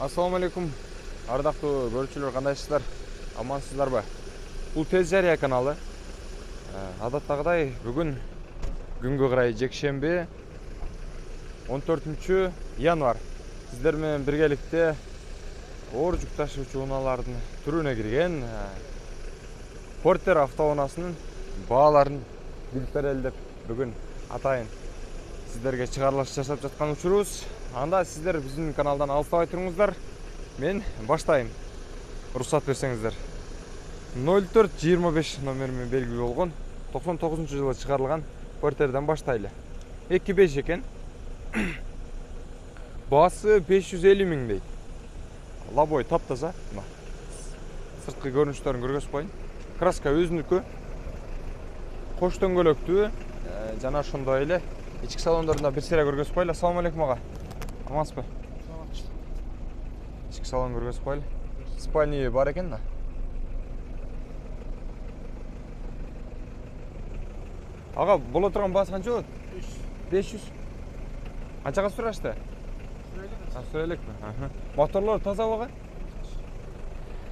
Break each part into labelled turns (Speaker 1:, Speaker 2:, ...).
Speaker 1: Assalamu alaikum. Ардактуу көрүүчүлөр, кандайсыздар? Амансыздарбы? Бул Тез Жарыя каналы. Адаттагыдай бүгүн күнгө карай жекшемби 14 январь. Сиздер менен биргеликте оор жүк ташуучу унаалардын түрүнө кирген Портер автоунаасынын бааларын билип берели деп бүгүн атайын сиздерге чыгарылыш жасап жаткан учурубуз. Анда сиздер биздин каналдан алыстабай туруңуздар. Мен баштайм. Уруксат берсеңиздер. 0425 номермен белгилүү болгон 99-жылы чыгарылган Портерден баштайлы. 2.5 экен. Баасы 550 миң дейт. Лабой таптаза. Сырткы көрүнүштөрүн көргөзүп коюн. Краска өзүнүкү. Кош дөңгөлөктүү. Жана ошондой эле ички салондорунда бир сыйра көргөзүп койлу. Ассаламу алейкум ага. Амансызбы? Ички салон көргөзүп койлу. Спальня бар экен да. Ага, боло турган баасы канча болот? 500. Канчага сурашты? Сүрөлекпи? Моторлор таза бага?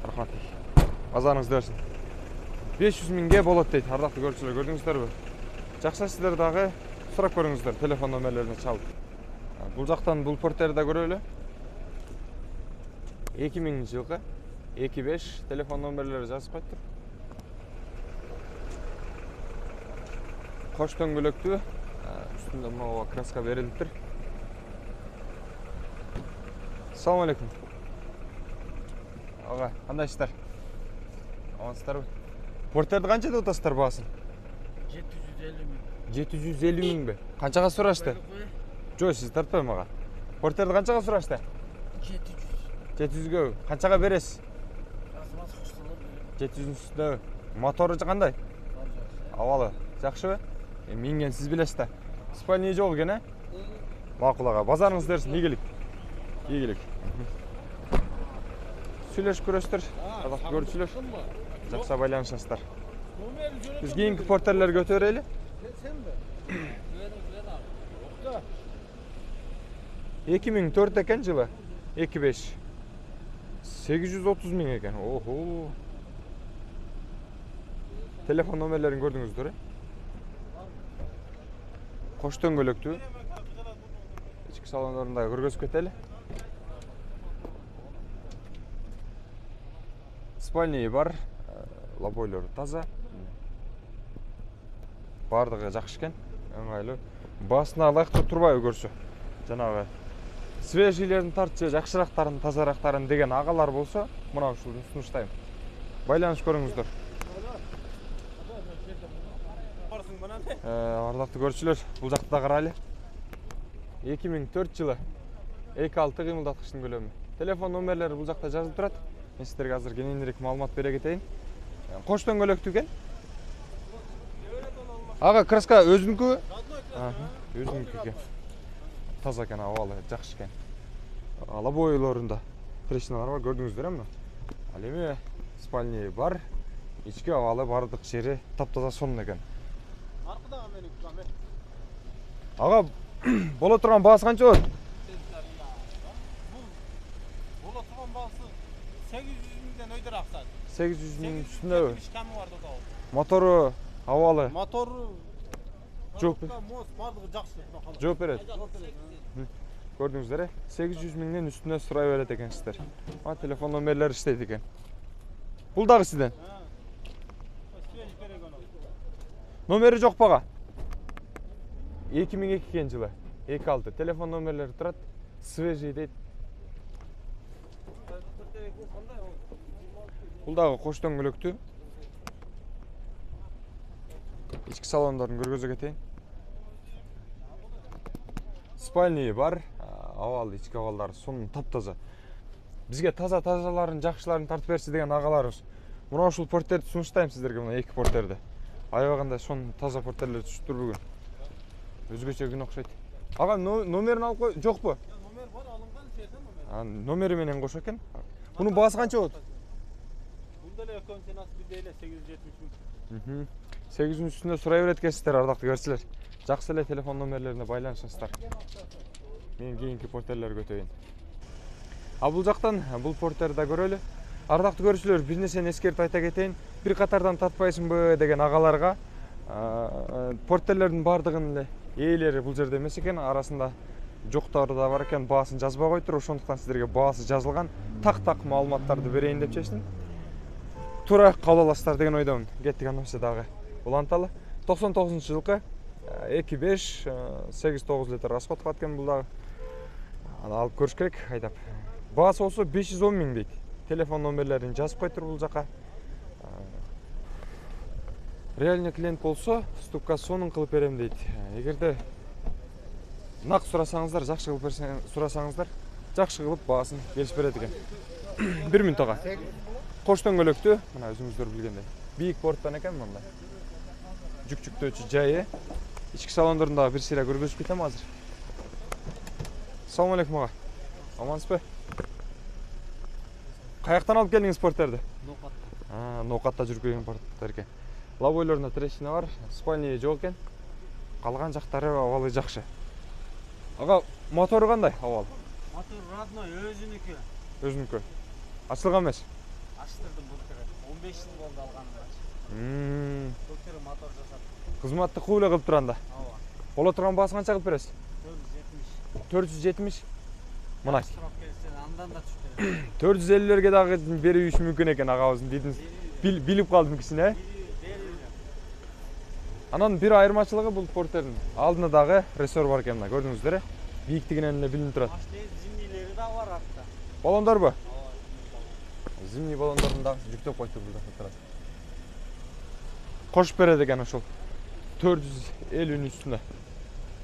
Speaker 1: Рахмат. Базарыңыз берсин. 500 миңге болот дейт. Ардактуу көрүүчүлөр, көрдүңүздөрбү? Жакшы, сиздер дагы сурап көрүңүздөр телефон номерлерине чалып. Бул жактан бул Портерди көрөлү. 2000 жылкы 25 телефон номерлери жазып коюптур. Кош дөңгөлөктүү, үстүндө мына краска берилиптир. Ассаламу алейкум. Ага, кандайсыздар? Амансыздарбы? Портерди канча деп атасыздар баасын?
Speaker 2: 750 миң.
Speaker 1: 750 миңби? Канчага сурашты? Жок, сиз тартпай мага. Портерди канчага сурашты?
Speaker 2: 700.
Speaker 1: 700гө канчага бересиз? 700-дün үстүндө. Мотору кандай? Абалы жакшыбы? Минген сиз билесиз да. Спальня жок экен, э? Макул ага. Базарыңыз берсин, ийгилик. Ийгилик. Сүйлөшүп көрөсүздөр. Ардактуу көрүүчүлөр. Жакшы байланышасыздар. Биз кийинки Портерлерге өтө берели. 2004 экен жылы. 25. 830 миң экен. Охо. Телефон номерлерин көрдүңүздөр, э? Кош дөңгөлөктүү. Ички салондорунда көргөзүп кетели. Спальня бар. Лобойлору таза. Бардыгы жакшы экен. Оңайлуу. Басына ылайыктуу турбайбы көрсө? Жанагы свежийлердин тартчы, жакшырактарын, тазарактарын деген агалар болсо, мына ушул сунуштайм. Байланыш көрүңүздөр. Ардактуу көрүүчүлөр, бул жакта да карайлы. 2004 жылы 2.6 кыймылдаткычтын көлөмү. Телефон номерлери бул жакта жазылып турат. Мен сиздерге азыр кененирээк маалымат бере кетейин. Кош дөңгөлөктүү экен. Ага, краска өзүнүкүбү? Өзүнүкү экен. Таза экен, абалы жакшы экен. Лобойлорунда трещиналар бар, көрдүңүздөр эми. Ал эми спальня бар. Ички абалы бардык жери таптаза сонун экен.
Speaker 2: Аркадагы менин кузам.
Speaker 1: Ага, боло турган баасы канча болот?
Speaker 2: Боло турган баасы 800 миңден өйдөр аксат.
Speaker 1: 800 миң үстүндөбү?
Speaker 2: Ками бар да.
Speaker 1: Мотору абалы.
Speaker 2: Мотору
Speaker 1: Жок.
Speaker 2: Бардыгы жакшы.
Speaker 1: Жооп берет. Көрдүңүздөр, э? 800 миңден үстүнө сурай берет экенсиздер. Ма телефон номерлери иштейт экен. Бул дагы сизден. Номери жок бага? 2002 экен жылы. 2.6. Телефон номерлери турат. Свежий дейт. Бул дагы кош дөңгөлөктүү. Ички салондорун көргөзө кетейин. Спальня бар. Абал, ички абалдары сонун таптаза. Бизге тазаларын, жакшыларын тартып берси деген агаларыбыз. Мына ушул Портерди сунуштайм сиздерге, мына эки Портерди. Аябагандай сонун таза Портерлер түшүптүр бүгүн. Өзгөчө күн окшойт. Ага, номерин алып кой, жокпу?
Speaker 2: Номер бар, алынган жерден номер.
Speaker 1: Номери менен кошо экен. Бунун баасы канча болот?
Speaker 2: Бунда эле экөөнүн ценасы бирдей эле 870 миң.
Speaker 1: 800 үстүнө сурай берет экенсиздер, ардактуу көрүүчүлөр. Жакшы эле телефон номерлерине байланышасыздар. Мен кийинки Портерлерге өтөйүн. Бул жактан бул портерди көрөлү. Ардактуу көрүүчүлөр, бир нерсени эскертип айта кетейин. Бир катардан татпайсыңбы деген агаларга портерлердин баардыгынын эле ээлери бул жерде эмес экен, арасында жоктор да бар экен, баасын жазбай коюптур. Ошондуктан сиздерге баасы жазылган так маалыматтарды берейин деп чечтим. Туура кабыл аласыздар деген ойдомун. Кеттик анда эмесе дагы уланталы. 99-жылкы 2,5-8-9 литр расход кылат экен бул дагы. Аны алып көрүш керек айдап. Баасы болсо 510 миң дейт. Телефон номерлерин жазып коюптур бул жака. Реальный клиент болсо, ступка сонун кылып берем дейт. Эгерде нак сурасаңыздар, жакшы кылып сурасаңыздар, жакшы кылып баасын келишип берет экен. 1 минут ага. Кош дөңгөлөктүү, мына өзүңүздөр билгендей. Бийик порттан экен мындай. Жүк-жүктөөчү жайы. Ички салондорунда бир сыйра көргөзүп кетем азыр. Assalamu alaikum ага. Амансызбы? Каяктан алып келдиңиз порттерди? Ноокатта. Ноокатта жүрүп келген порттер экен. Лобойлорунда трещина бар, спальня жок экен. Калган жактары абалы жакшы. Ага, мотору кандай абал?
Speaker 2: Мотор родной, өзүнүкү.
Speaker 1: Өзүнүкү. Ачылган эмес?
Speaker 2: Ачтырдым былтыр. 15 жыл болду алганына. Былтыр мотор жасап.
Speaker 1: Кызматты куу эле кылып турганда.
Speaker 2: Ооба.
Speaker 1: Боло турган баасы канча кылып бересиз? 470. Мына.
Speaker 2: Андан да түштүрөм.
Speaker 1: 450лерге дагы берүүшү мүмкүн экен агабыздын дедиңиз. Билип калдым кичине. Анан бир айырмачылыгы бул портердин алдында дагы рессор бар экен, мына көрдүңүздөр. Бийиктигинен эле билинип турат.
Speaker 2: Зимнилери да бар артта.
Speaker 1: Баллондорбу?
Speaker 2: Ооба.
Speaker 1: Зимний баллондорун да жүктөп коюптур бул жакта турат. Кошуп берет экен ошол 450-нин үстүнө.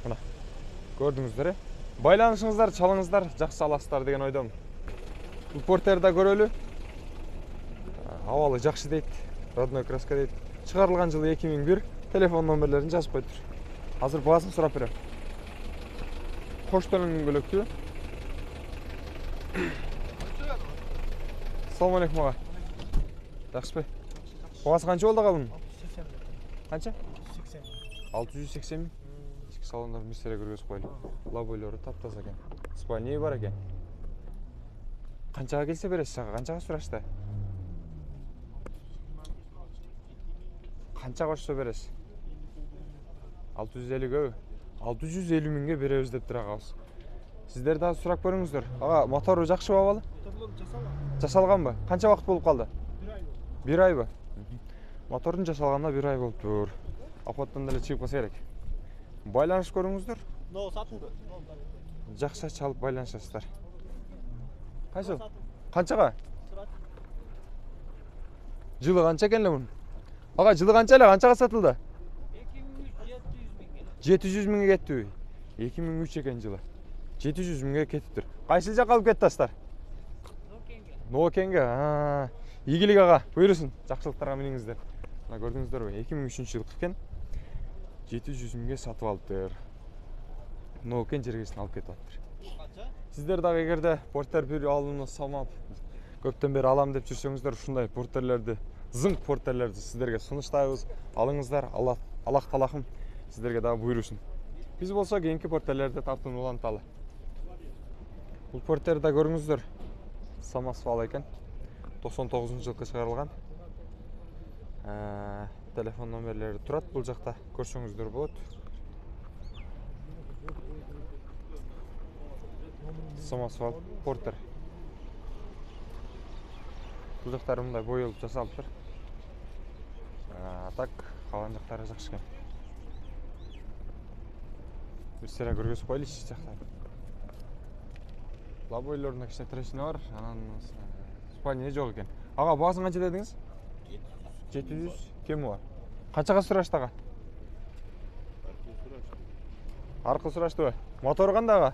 Speaker 1: Мына көрдүңүздөр. Байланышыңыздар, чалыңыздар, жакшы аласыздар деген ойдомун. Бул портерди көрөлү. Абалы жакшы дейт. Родной краска дейт. Чыгарылган жылы 2001. Телефон номерлерин жазып коюптур. Азыр баасын сурап берем. Кош дөңгөлөктүү. Assalamu alaikum ага. Жакшыбы? Баасы канча болду ага бунун?
Speaker 2: 80.
Speaker 1: Канча?
Speaker 2: 80.
Speaker 1: 680 миң. Ички салондорун бир сыйра көргөзүп коелу. Лобойлору таптаза экен. Спальня бар экен. Канчага келсе бересиз ага? Канчага сурашты? Канча кошсо бересиз? 650 көбү? 650 миңге беребиз деп тур агабыз. Сиздер дагы сурап көрүңүздөр. Ага, мотору жакшыбы абалы?
Speaker 2: Моторлор жасалган.
Speaker 1: Жасалганбы? Канча убакыт болуп калды?
Speaker 2: 1 ай болду.
Speaker 1: 1 айбы? Мотордун жасалганына 1 ай болуптур. Апаттан деле чыгып калса керек. Байланыш көрүңүздөр.
Speaker 2: Но сатылды.
Speaker 1: Жакшы чалып байланышасыздар. Кайсы? Канчага? Жылы канча экен эле мунун? Ага, жылы канча эле? Канчага сатылды? 700 миңге кеттиби? 2003 экен жылы. 700 миңге кетиптир. Кайсы жакка алып кеттиңиздер? Ноокенге. Ийгилик ага, буйрусун. Жакшылыктарга миниңиздер. Мына көрдүңүздөрбү? 2003-жылкы экен. 700 миңге сатып алыптыр. Ноокен жергесин алып кетип атыптыр.
Speaker 2: Канча?
Speaker 1: Сиздер дагы эгерде портер бир алууну самап көптөн бери алам деп жүрсөңүздөр, ушундай портерлерди, зыңк портерлерди сиздерге сунуштайбыз. Алыңыздар, Аллах талахым сиздерге дагы буйрусун. Биз болсо кийинки портерлерди тартууну уланталы. Бул портерди көрүңүздөр. Самосвал экен. 99-жылкы чыгарылган. Телефон номерлери турат бул жакта, көрсөңүздөр болот. Самосвал портер. Бул жактары мындай боелуп жасалыптыр. Так, калган жактары жакшы экен. Бир сыйра көргөзүп коелу ич жактарын. Лобойлорунда кичине трещина бар, анан спальня жок экен. Ага, баасын канча дедиңиз? 700. Кеми бар? Канчага сурашты ага? Аркы сураштыбы? Мотору кандай ага?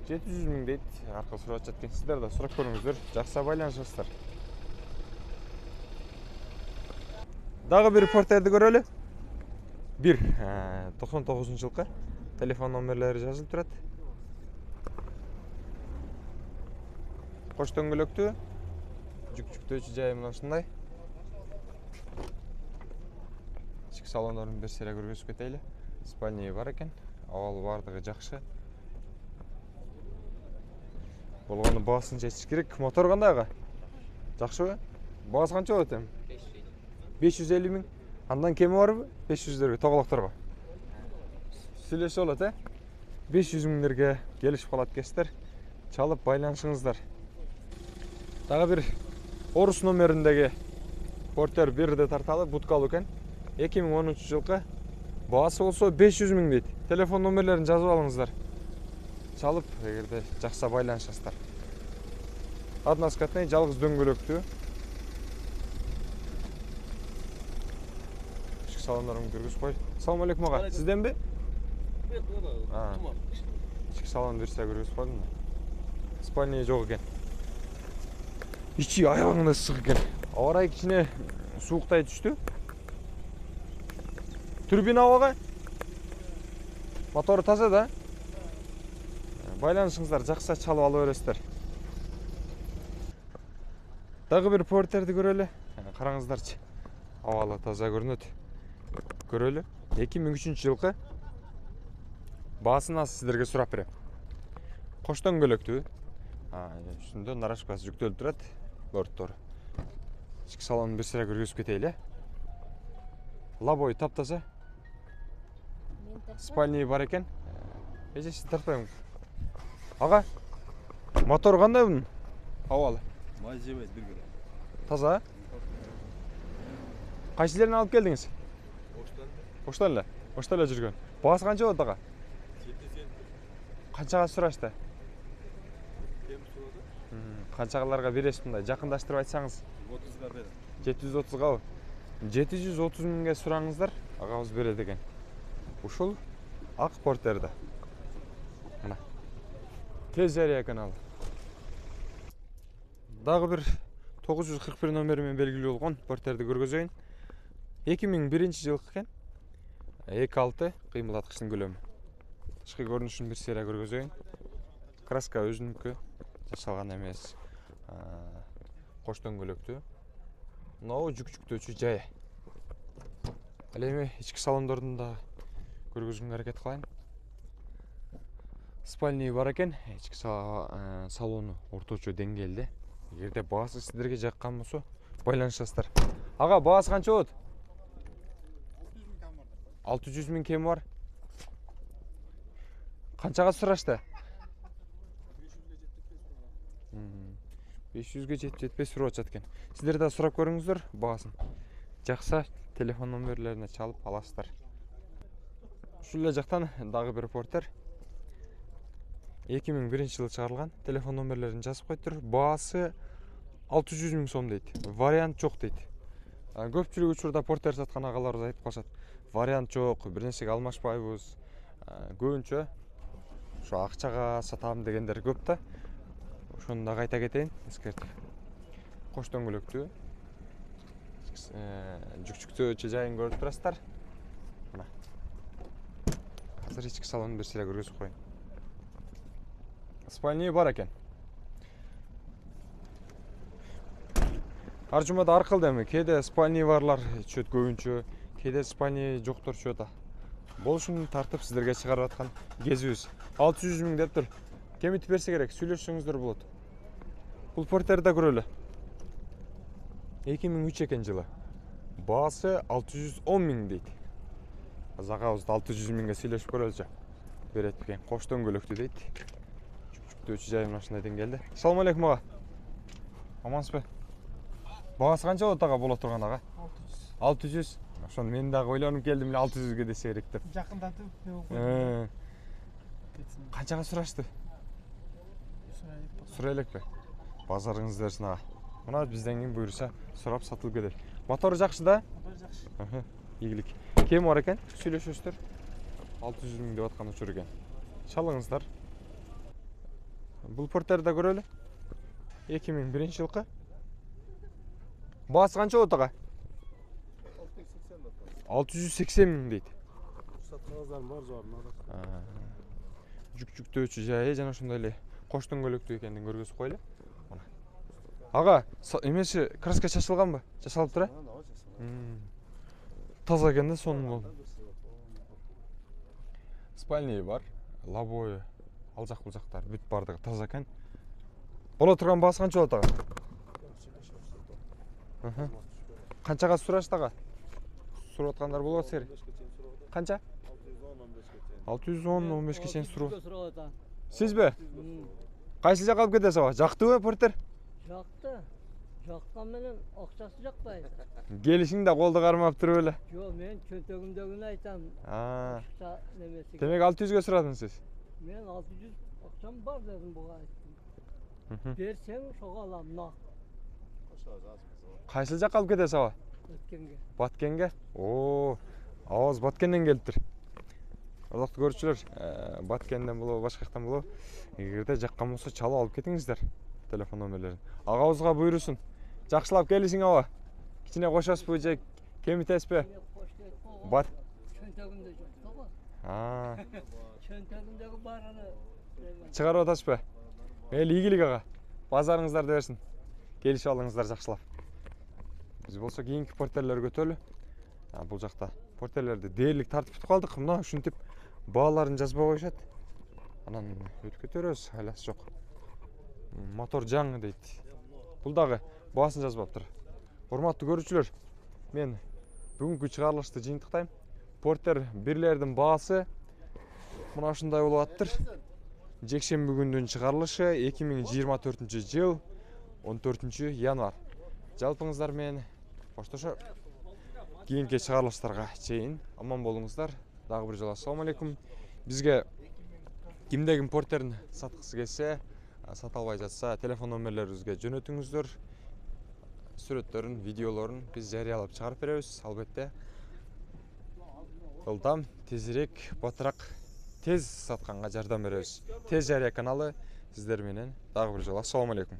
Speaker 1: 700 миң дейт. Аркы сурашат экен. Сиздер да сурап көрүңүздөр. Жакшы байланышасыздар. Дагы бир портерди көрөлү. 99-жылкы. Телефон номерлери жазылып турат. Кош дөңгөлөктүү. Жүк-жүктөөчү жайы мына ушундай. Ички салондорун бир сыйра көргөзүп кетели. Спальня бар экен. Абалы бардыгы жакшы. Болгону баасын чечиш керек. Мотор кандай ага? Жакшыбы? Баасы канча болот эми? 550 миң. Андан кеми барбы? 500дөргө, тоголокторго. Сүйлөшүп болот, 500 миңдерге келишип калат экенсиздер. Чалып байланышыңыздар. Дагы бир Орус номериндеги Портер 1-де тарталы буткалуу экен. 2013-жылкы. Баасы болсо 500 миң дейт. Телефон номерлерин жазып алыңыздар. Чалып, эгерде жакса байланышасыздар. Односкатный жалгыз дөңгөлөктүү. Ишик салондорун көргүзүп кой. Assalomu alaykum ага. Сизденби? Ишик салонун берсе көргүзүп койдум. Спальня жок экен. Ичи аягыңда ысык экен. Аба ырайы кичине сууктай түштү. Турбина ага. Мотору таза да. Байланышыңыздар жакса чалып ала бересиздер. Дагы бир Портерди көрөлү. Караңыздарчы. Абалы таза көрүнөт. Көрөлү. 2003-жылкы. Баасын сиздерге сурап берем. Кош дөңгөлөктүү. Үстүндө нарашкасы жүктөлүп турат. Борттор. Ички салонун бир сыра көргөзүп кетейли. Лабой таптаза. Спальня бар экен. Эжеси тартпайм. Ага. Мотор кандай бунун? Абалы.
Speaker 3: Май жебейт бир кило.
Speaker 1: Таза. Кайсы жерден алып келдиңиз?
Speaker 3: Оштан.
Speaker 1: Оштан эле. Оштан эле жүргөн. Баасы канча болот ага?
Speaker 3: 700.
Speaker 1: Канчага сурашты?
Speaker 3: Кем сурады?
Speaker 1: Канчагаларга бересиз мындай жакындаштырып айтсаңыз?
Speaker 3: 30га берем.
Speaker 1: 730габы? 730 миңге сураңыздар, агабыз берет экен. Ушул ак Портерде. Мына. Тез жарыя экен ал. Дагы бир 941 номери менен белгилүү болгон Портерди көргөзөйүн. 2001-жылкы экен. 2.6 кыймылдаткычтын көлөмү. Тышкы көрүнүшүн бир сыйра көргөзөйүн. Краска өзүнүкү, жашалган эмес. Кош дөңгөлөктүү. Мынау жүк-жүктөөчү жайы. Ал эми ички салондордун да көргөзүүгө аракет кылайын. Спальня бар экен. Ички салону орточо деңгээлде. Эгерде баасы сиздерге жаккан болсо, байланышасыздар. Ага, баасы канча болот? 600 миң кеми бар. Канчага сурашты? 500ге жетпес сурап атат экен. Сиздер да сурап көрүңүздөр баасын. Жакса телефон номерлерине чалып аласыздар. Ушул эле жактан дагы бир Портер 2001-жылы чыгарылган. Телефон номерлерин жазып коюптур. Баасы 600 миң сом дейт. Вариант жок дейт. Көпчүлүк учурда Портер саткан агаларыбыз айтып калышат. Вариант жок, бир нерсеге алмашпайбыз. Көбүнчө ушу акчага сатам дегендер көп да. Ошону да кайта кетейин, эскертип. Кош дөңгөлөктүү. Жүк-жүктөөчү жайын көрүп турасыздар. Мына. Азыр ички салонун бир сыйра көргөзүп коеюн. Спальня бар экен. Ар жумада ар кыл эми. Кээде спальня барлар чөт көбүнчө, кээде спальня жоктор чөт. Болушун тартып сиздерге чыгарып аткан кезибиз. 600 миң деп тур. Кемитип берсе керек, сүйлөшсөңүздөр болот. Бул Портерди көрөлү. 2003 экен жылы. Баасы 610 миң дейт. Агабызды 600 миңге сүйлөшүп көрөлүчү. Берет экен. Кош дөңгөлөктүү дейт. Жүк-жүктөөчү жайы машина деңгээлде. Assalomu alaykum ага. Амансызбы? Баасы канча болот ага боло турган ага? 600. Ошону мен дагы ойлонуп келдим эле 600ге десе керек деп.
Speaker 2: Жакындатып.
Speaker 1: Канчага сурашты? Сурай элекпи? Базарыңыз берсин ага. Мына бизден кийин буюрса сурап сатылып кетет. Мотору жакшы да?
Speaker 2: Мотор жакшы.
Speaker 1: Ийгилик. Кем бар экен? Сүйлөшөсүздөр. 600 миң деп аткан учур экен. Чалыңыздар. Бул Портерди көрөлү. 2001-жылкы. Баасы канча болот ага? 680 миң дейт.
Speaker 3: Сатканыңыздар бар жабын.
Speaker 1: Жүк-жүктөөчү жайы жана ошондой эле кош дөңгөлөктүү экендигин көргөзүп коелу. Мына. Ага, эмеси краска чачылганбы? Чачалыптыр, Таза экен да сонун. Спальня бар, лобой, ал жак бул жактар бүт бардыгы таза экен. Боло турган баасы канча болот ага? Канчага сурашты ага? Сурап аткандар болот сер. Канча? 610-15 чейин сурап. Сизби? Кайсы жака алып кетесиз ага? Жактыбы портер?
Speaker 4: Жакты. Жаққан менен ақшасы жақпайды.
Speaker 1: Келишиң да колду кармап туруп эле.
Speaker 4: Жо, мен чөнтөгүмдөгүнү айтам. Ақша немеси.
Speaker 1: Демек 600ге сурадыңыз сиз?
Speaker 4: Мен 600 ақшам бар дедим буга айттым. Берсең шога алам, нақ.
Speaker 1: Кайсы жака алып кетесиз ага?
Speaker 4: Өткенге.
Speaker 1: Баткенге? Оо, авыз Баткенден келиптир. Ардактуу көрүүчүлөр, Баткенден болобу, башка жактан болобу, эгерде жаккан болсо чалып алып кетиңиздер телефон номерлерин. Агабызга буйрусун. Жакшылап келисиң аба. Кичине кошосузбу же кемитесизби? Бат.
Speaker 4: Чөнтөгүмдө жок го. Чөнтөгүмдөгү бараны
Speaker 1: чыгарып атасызбы? Мейли ийгилик ага. Базарыңыздарды берсин. Келишип алыңыздар жакшылап. Биз болсо кийинки портерлерге өтөлү. Бул жакта портерлерди дээрлик тартып бүтүп калдык. Мына ушинтип бааларын жазбай коюшат. Анан өтүп кетебиз, айласы жок. Мотор жаңы дейт. Бул дагы баасын жазбаптыр. Урматтуу көрүүчүлөр, мен бүгүнкү чыгарылышты жыйынтыктайм. Портер бирлердин баасы мына ушундай болуп аттыр. Жекшемби күндүн чыгарылышы 2024-жыл 14-январь. Жалпыңыздар менен коштошор. Кийинки чыгарылыштарга чейин аман болуңуздар. Дагы бир жолу ассаламу алейкум. Бизге кимде ким портерин саткысы келсе, сата албай жатса, телефон номерлерибизге жөнөтүңүздөр. Сүрөттөрүн, видеолорун биз жарыялап чыгарып беребиз. Албетте ылдам, тезирээк, батыраак, тез сатканга жардам беребиз. Тез жарыя каналы сиздер менен. Дагы бир жолу ассаламу алейкум.